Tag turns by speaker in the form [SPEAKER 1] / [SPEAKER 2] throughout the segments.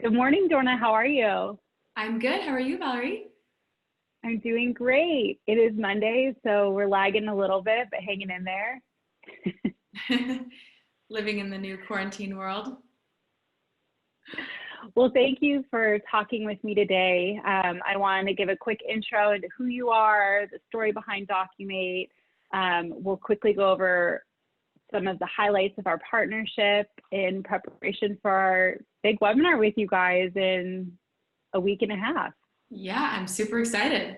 [SPEAKER 1] Good morning, Dorna. How are you?
[SPEAKER 2] I'm good. How are you, Valerie?
[SPEAKER 1] I'm doing great. It is Monday, so we're lagging a little bit, but hanging in there.
[SPEAKER 2] Living in the new quarantine world.
[SPEAKER 1] Well, thank you for talking with me today. I want to give a quick intro into who you are, the story behind Documate. We'll quickly go over some of the highlights of our partnership in preparation for our big webinar with you guys in a week and a half.
[SPEAKER 2] Yeah, I'm super excited.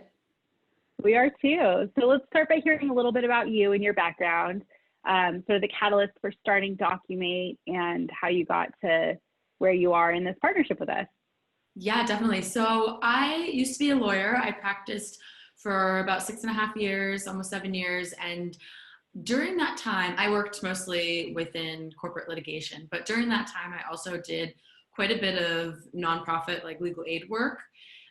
[SPEAKER 1] We are too. So let's start by hearing a little bit about you and your background, sort of the catalyst for starting Documate and how you got to where you are in this partnership with us.
[SPEAKER 2] Yeah, definitely. So I used to be a lawyer. I practiced for about 6.5 years, almost 7 years. And during that time, I worked mostly within corporate litigation. But during that time, I also did quite a bit of nonprofit, like legal aid work,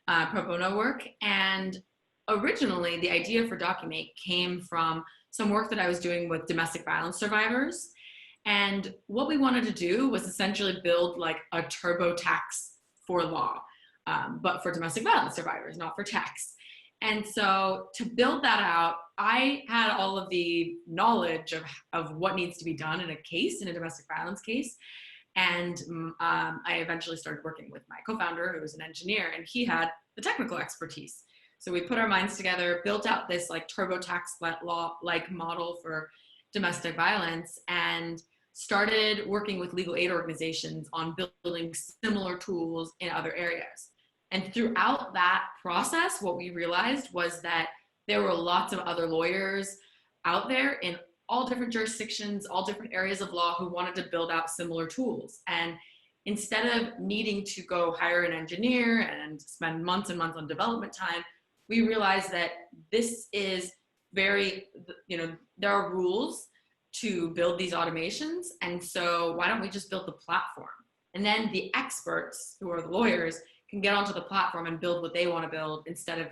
[SPEAKER 2] pro bono work. And originally, the idea for Documate came from some work that I was doing with domestic violence survivors. And what we wanted to do was essentially build like a TurboTax for law, but for domestic violence survivors, not for tax. And so to build that out, I had all of the knowledge of what needs to be done in a case, in a domestic violence case. And I eventually started working with my co-founder, who was an engineer, and he had the technical expertise. So we put our minds together, built out this like TurboTax law like model for domestic violence, and started working with legal aid organizations on building similar tools in other areas. And throughout that process, what we realized was that there were lots of other lawyers out there in all different jurisdictions, all different areas of law who wanted to build out similar tools. And instead of needing to go hire an engineer and spend months and months on development time, we realized that this is very, there are rules to build these automations. And so why don't we just build the platform? And then the experts, who are the lawyers, can get onto the platform and build what they want to build instead of,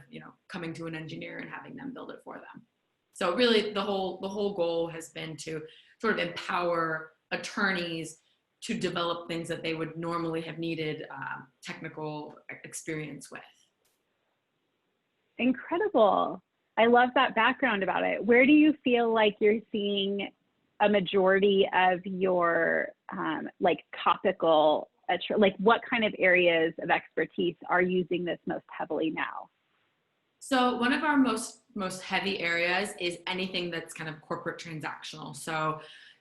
[SPEAKER 2] coming to an engineer and having them build it for them. So really the whole goal has been to sort of empower attorneys to develop things that they would normally have needed technical experience with.
[SPEAKER 1] Incredible. I love that background about it. Where do you feel like you're seeing a majority of your like topical, like what kind of areas of expertise are using this most heavily now?
[SPEAKER 2] So one of our most heavy areas is anything that's kind of corporate transactional. So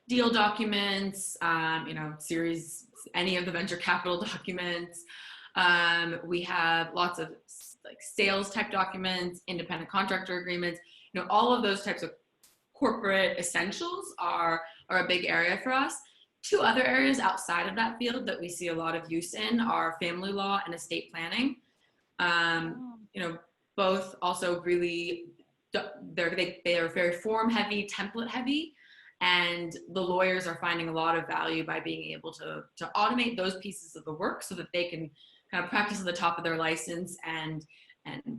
[SPEAKER 2] deal documents, series, any of the venture capital documents. We have lots of like sales type documents, independent contractor agreements, all of those types of corporate essentials are a big area for us. Two other areas outside of that field that we see a lot of use in are family law and estate planning. Both also really, they are very form heavy, template heavy, and the lawyers are finding a lot of value by being able to automate those pieces of the work so that they can kind of practice at the top of their license and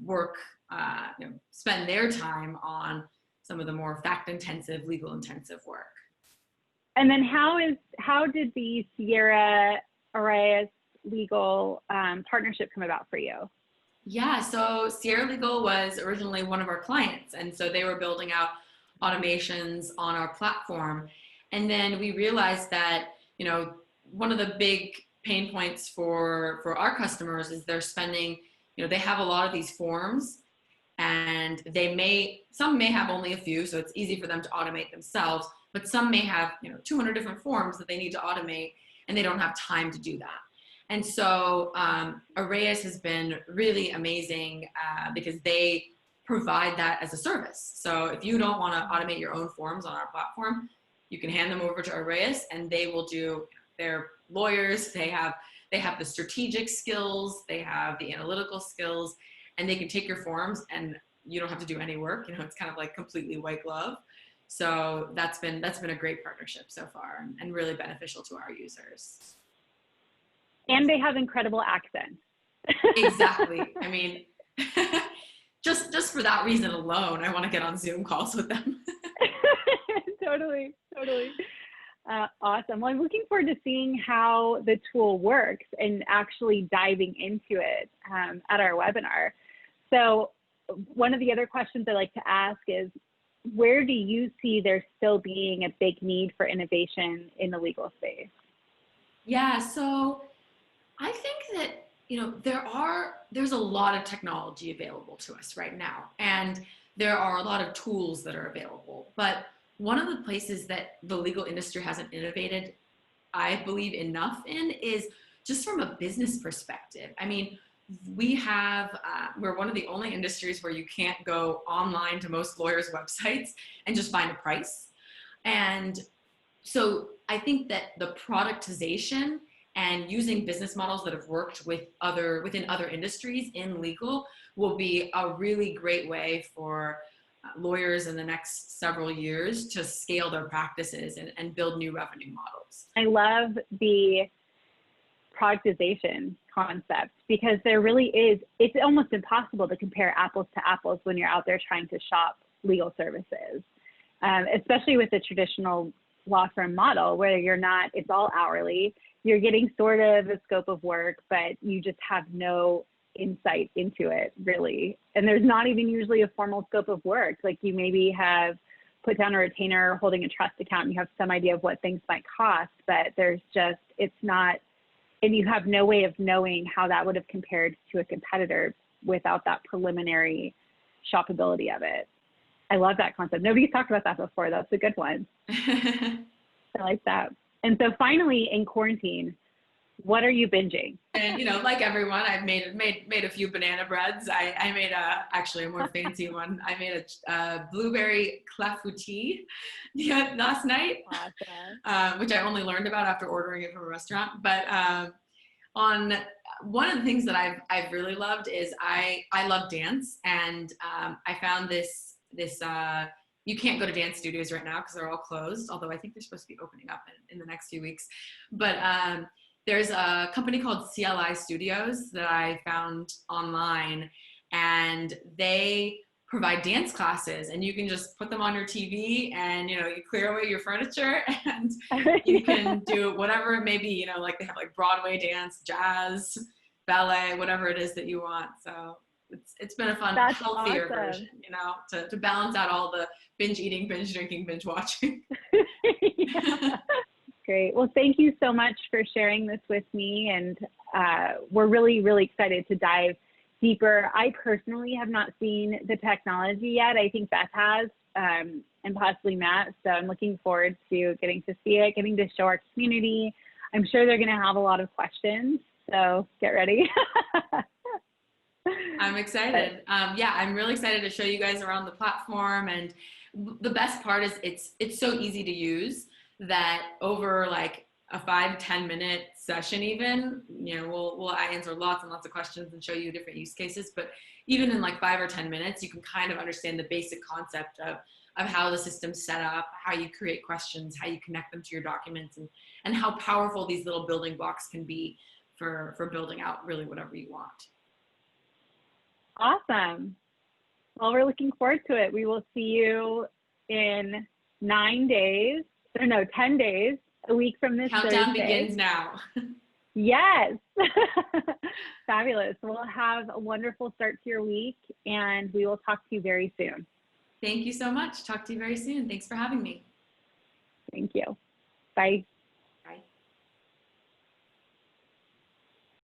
[SPEAKER 2] work, spend their time on some of the more fact-intensive, legal-intensive work.
[SPEAKER 1] And then how did the Sierra Arreis Legal partnership come about for you?
[SPEAKER 2] Yeah, so Sierra Legal was originally one of our clients, and so they were building out automations on our platform. And then we realized that, one of the big pain points for our customers is they're spending, they have a lot of these forms, and some may have only a few, so it's easy for them to automate themselves, but some may have 200 different forms that they need to automate, and they don't have time to do that. And so Arreis has been really amazing because they provide that as a service. So if you don't want to automate your own forms on our platform, you can hand them over to Arreis, and they will do. They're lawyers. They have the strategic skills. They have the analytical skills, and they can take your forms, and you don't have to do any work. It's kind of like completely white glove. So that's been a great partnership so far, and really beneficial to our users.
[SPEAKER 1] And they have incredible accents.
[SPEAKER 2] Exactly. I mean, just for that reason alone, I want to get on Zoom calls with them.
[SPEAKER 1] Totally. Awesome. Well, I'm looking forward to seeing how the tool works and actually diving into it at our webinar. So one of the other questions I like to ask is, where do you see there still being a big need for innovation in the legal space?
[SPEAKER 2] Yeah, so I think that, there's a lot of technology available to us right now, and there are a lot of tools that are available. But one of the places that the legal industry hasn't innovated, I believe, enough in is just from a business perspective. I mean, we're one of the only industries where you can't go online to most lawyers' websites and just find a price. And so I think that the productization and using business models that have worked within other industries in legal will be a really great way for lawyers in the next several years to scale their practices and build new revenue models.
[SPEAKER 1] I love the productization concept, because there really is, it's almost impossible to compare apples to apples when you're out there trying to shop legal services, especially with the traditional law firm model where it's all hourly. You're getting sort of a scope of work, but you just have no insight into it, really. And there's not even usually a formal scope of work. Like, you maybe have put down a retainer holding a trust account and you have some idea of what things might cost, but it's not, and you have no way of knowing how that would have compared to a competitor without that preliminary shoppability of it. I love that concept. Nobody's talked about that before. That's a good one. I like that. And so finally, in quarantine, what are you binging?
[SPEAKER 2] And like everyone, I've made a few banana breads. I made actually a more fancy one. I made a blueberry clafoutis last night, awesome. Which I only learned about after ordering it from a restaurant. But on one of the things that I've really loved is I love dance, and I found this you can't go to dance studios right now because they're all closed, although I think they're supposed to be opening up in the next few weeks. But there's a company called CLI Studios that I found online, and they provide dance classes, and you can just put them on your TV and, you clear away your furniture and you can do whatever it may be, like they have like Broadway dance, jazz, ballet, whatever it is that you want. So it's been a fun, healthier version, to balance out all the binge eating, binge drinking, binge watching.
[SPEAKER 1] Yeah. Great. Well, thank you so much for sharing this with me. And we're really, really excited to dive deeper. I personally have not seen the technology yet. I think Beth has, and possibly Matt. So I'm looking forward to getting to see it, getting to show our community. I'm sure they're going to have a lot of questions. So get ready.
[SPEAKER 2] I'm excited. Yeah, I'm really excited to show you guys around the platform. And the best part is it's so easy to use that over like a 5-10 minute session even, we'll answer lots and lots of questions and show you different use cases. But even in like 5 or 10 minutes, you can kind of understand the basic concept of how the system's set up, how you create questions, how you connect them to your documents, and how powerful these little building blocks can be for building out really whatever you want.
[SPEAKER 1] Awesome. Well, we're looking forward to it. We will see you in 10 days, a week from this
[SPEAKER 2] Countdown
[SPEAKER 1] Thursday.
[SPEAKER 2] Begins now.
[SPEAKER 1] Yes. Fabulous. We'll have a wonderful start to your week, and we will talk to you very soon.
[SPEAKER 2] Thank you so much. Talk to you very soon. Thanks for having me.
[SPEAKER 1] Thank you. Bye.